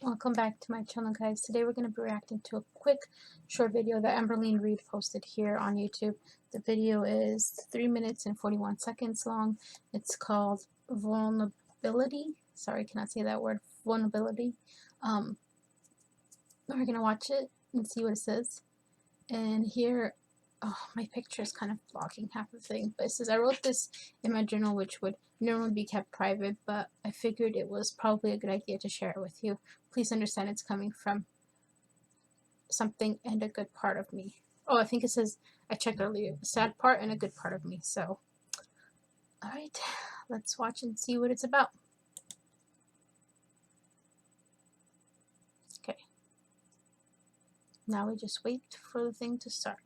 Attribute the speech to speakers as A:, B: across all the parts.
A: Welcome back to my channel, guys. Today we're going to be reacting to a quick short video that Amberlynn Reid posted here on YouTube. The video is 3 minutes and 41 seconds long. It's called Vulnerability. Sorry, I cannot say that word. Vulnerability. We're going to watch it and see what it says. And here, oh, my picture is kind of blocking half the thing. But it says, I wrote this in my journal, which would normally be kept private, but I figured it was probably a good idea to share it with you. Please understand it's coming from something and a good part of me. Oh, I think it says, I checked earlier, a sad part and a good part of me. So, alright, let's watch and see what it's about. Okay. Now we just wait for the thing to start.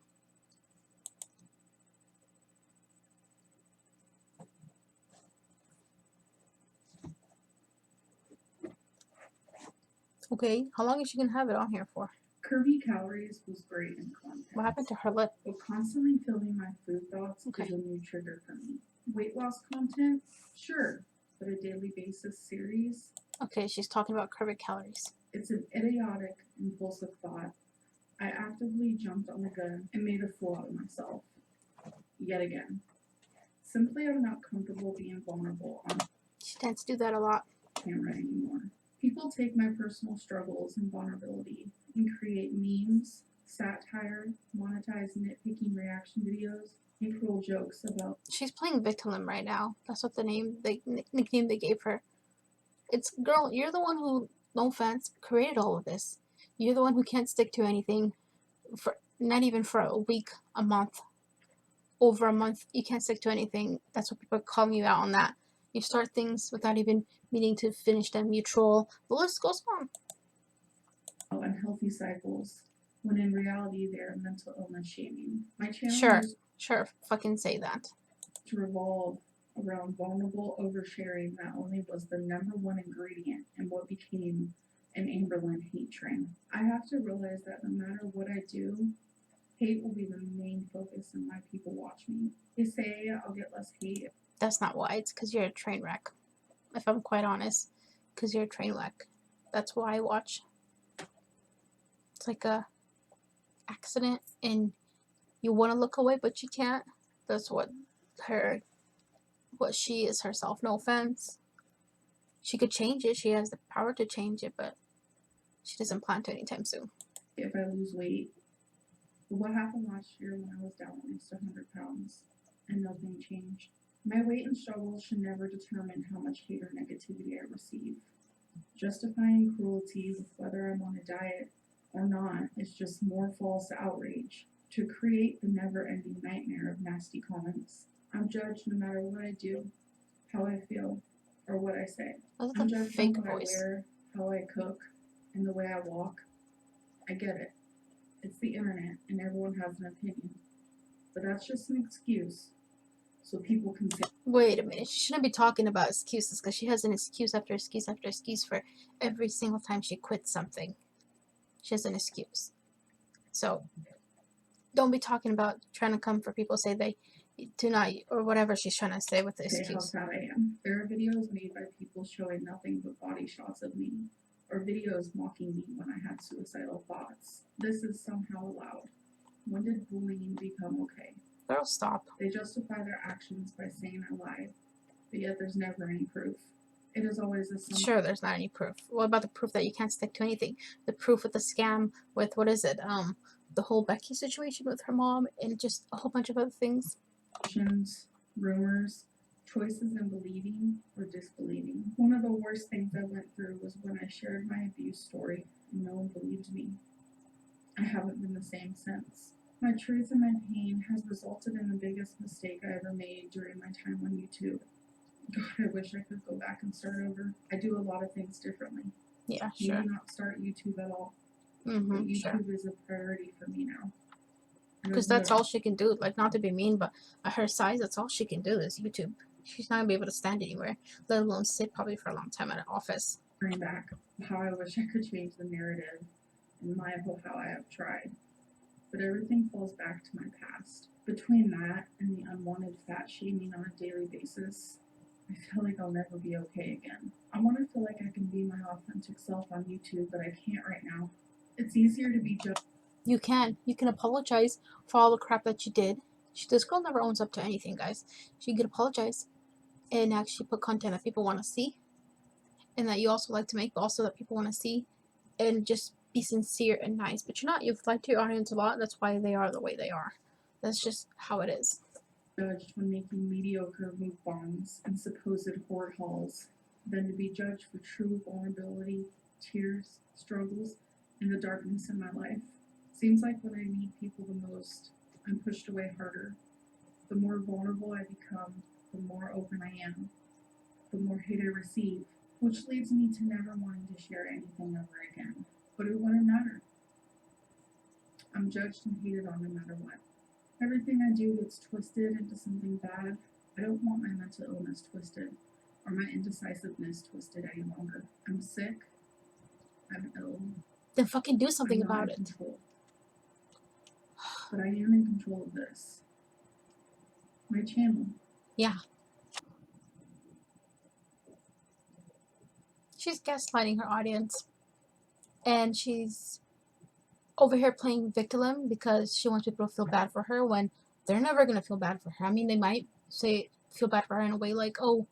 A: Okay, how long is she gonna have it on here for?
B: Curvy Calories was great in content.
A: What happened to her lip?
B: But constantly filling my food thoughts is a new trigger for me. Weight loss content? Sure. But a daily basis series?
A: Okay, she's talking about curvy calories.
B: It's an idiotic, impulsive thought. I actively jumped on the gun and made a fool out of myself. Yet again. Simply I'm not comfortable being vulnerable on
A: She tends to do that a lot.
B: camera anymore. People take my personal struggles and vulnerability and create memes, satire, monetized nitpicking reaction videos, and cruel jokes about.
A: She's playing victim right now. That's what the nickname they gave her. It's, girl, you're the one who, no offense, created all of this. You're the one who can't stick to anything for not even for a week, a month, over a month. You can't stick to anything. That's what people are calling you out on that. You start things without even meaning to finish them. You troll. The list goes on.
B: Unhealthy cycles, when in reality they are mental illness shaming. My channel
A: Sure, fucking say that.
B: To revolve around vulnerable oversharing that only was the #1 ingredient in what became an Amberlynn hate train. I have to realize that no matter what I do, hate will be the main focus in why people watch me. They say I'll get less hate.
A: That's not why. It's because you're a train wreck. If I'm quite honest, because you're a train wreck. That's why I watch. It's like a accident and you want to look away but you can't. That's what she is herself. No offense. She could change it. She has the power to change it, but she doesn't plan to anytime soon.
B: If I lose weight, what happened last year when I was down at least 100 pounds and nothing changed? My weight and struggles should never determine how much hate or negativity I receive. Justifying cruelty with whether I'm on a diet or not is just more false outrage to create the never-ending nightmare of nasty comments. I'm judged no matter what I do, how I feel, or what I say. I'm judged on what I wear, how I cook, and the way I walk. I get it. It's the internet and everyone has an opinion. But that's just an excuse so people can say.
A: Wait a minute, she shouldn't be talking about excuses because she has an excuse after excuse after excuse for every single time she quits something. She has an excuse. So don't be talking about trying to come for people say they do not, or whatever she's trying to say with the excuse.
B: How sad I am. There are videos made by people showing nothing but body shots of me, or videos mocking me when I had suicidal thoughts. This is somehow allowed. When did bullying become okay?
A: Girl, stop.
B: They justify their actions by saying I lied, but yet there's never any proof. It is always a
A: sure, there's not any proof. What about the proof that you can't stick to anything? The proof with the scam with, what is it, the whole Becky situation with her mom and just a whole bunch of other things.
B: Rumors, choices in believing or disbelieving. One of the worst things I went through was when I shared my abuse story and no one believed me. I haven't been the same since. My truth and my pain has resulted in the biggest mistake I ever made during my time on YouTube. God, I wish I could go back and start over. I do a lot of things differently.
A: Yeah, sure.
B: Maybe not start YouTube at all.
A: But
B: YouTube is a priority for me now.
A: Because that's all she can do. Like, not to be mean, but at her size, that's all she can do is YouTube. She's not going to be able to stand anywhere, let alone sit probably for a long time at an office.
B: Bring back how I wish I could change the narrative in my whole how I have tried. But everything falls back to my past. Between that and the unwanted fat shaming on a daily basis, I feel like I'll never be okay again. I want to feel like I can be my authentic self on YouTube, but I can't right now. It's easier to be judged.
A: You can. You can apologize for all the crap that you did. This girl never owns up to anything, guys. She could apologize and actually put content that people want to see and that you also like to make, but also that people want to see, and just be sincere and nice. But you're not. You've lied to your audience a lot. That's why they are the way they are. That's just how it is.
B: Judged when making mediocre mukbangs and supposed hoard hauls, than to be judged for true vulnerability, tears, struggles, and the darkness in my life. Seems like when I need people the most, I'm pushed away harder. The more vulnerable I become, the more open I am, the more hate I receive, which leads me to never wanting to share anything ever again. But it wouldn't matter. I'm judged and hated on no matter what. Everything I do gets twisted into something bad. I don't want my mental illness twisted or my indecisiveness twisted any longer. I'm sick. I'm ill.
A: Then fucking do
B: I'm
A: something
B: not
A: about
B: in
A: it.
B: control. But I am in control of this. My channel.
A: Yeah. She's gaslighting her audience. And she's over here playing victim because she wants people to feel bad for her when they're never going to feel bad for her. I mean, they might say feel bad for her in a way like, oh,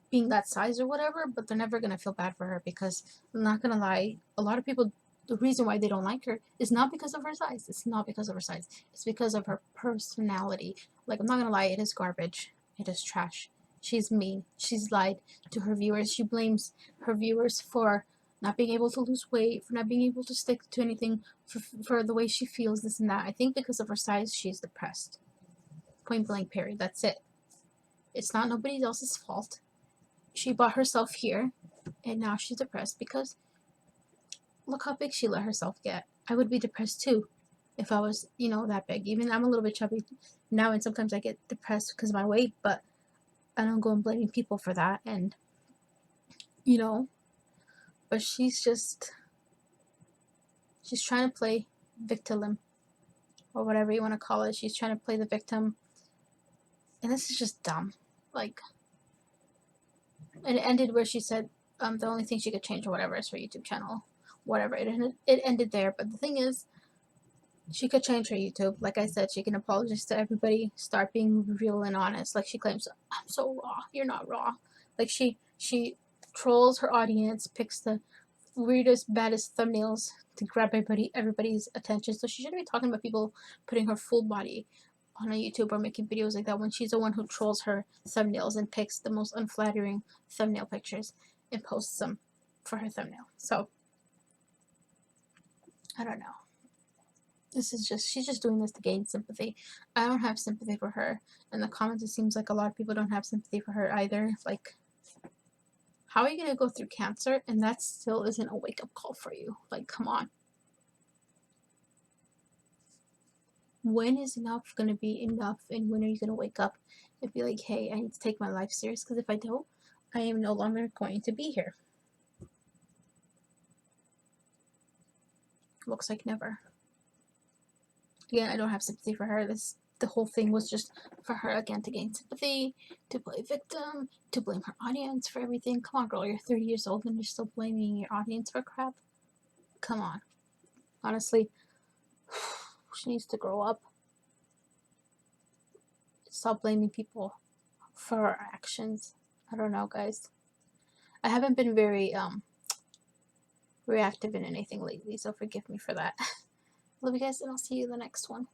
A: being that size or whatever, but they're never going to feel bad for her because I'm not going to lie, a lot of people, the reason why they don't like her is not because of her size. It's not because of her size. It's because of her personality. Like, I'm not going to lie, it is garbage. It is trash. She's mean. She's lied to her viewers. She blames her viewers for not being able to lose weight, for not being able to stick to anything, for the way she feels, this and that. I think because of her size, she's depressed. Point blank, period. That's it. It's not nobody else's fault. She brought herself here, and now she's depressed because look how big she let herself get. I would be depressed too if I was, that big. Even I'm a little bit chubby now, and sometimes I get depressed because of my weight, but I don't go and blaming people for that. And, but she's trying to play victim or whatever you want to call it. She's trying to play the victim, and this is just dumb. Like, and it ended where she said the only thing she could change or whatever is her YouTube channel. Whatever. It ended there. But the thing is, she could change her YouTube. Like I said, she can apologize to everybody, start being real and honest. Like she claims, I'm so raw. You're not raw. Like she trolls her audience, picks the weirdest, baddest thumbnails to grab everybody's attention. So she shouldn't be talking about people putting her full body on a YouTube or making videos like that when she's the one who trolls her thumbnails and picks the most unflattering thumbnail pictures and posts them for her thumbnail. So I don't know. She's just doing this to gain sympathy. I don't have sympathy for her. In the comments, it seems like a lot of people don't have sympathy for her either. Like, how are you going to go through cancer and that still isn't a wake-up call for you? Like, come on. When is enough going to be enough, and when are you going to wake up and be like, hey, I need to take my life serious, because if I don't, I am no longer going to be here. Looks like never. Again, I don't have sympathy for her. The whole thing was just for her, again, to gain sympathy, to play victim, to blame her audience for everything. Come on, girl, you're 30 years old and you're still blaming your audience for crap? Come on. Honestly, she needs to grow up. Stop blaming people for her actions. I don't know, guys. I haven't been very reactive in anything lately, so forgive me for that. Love you guys, and I'll see you in the next one.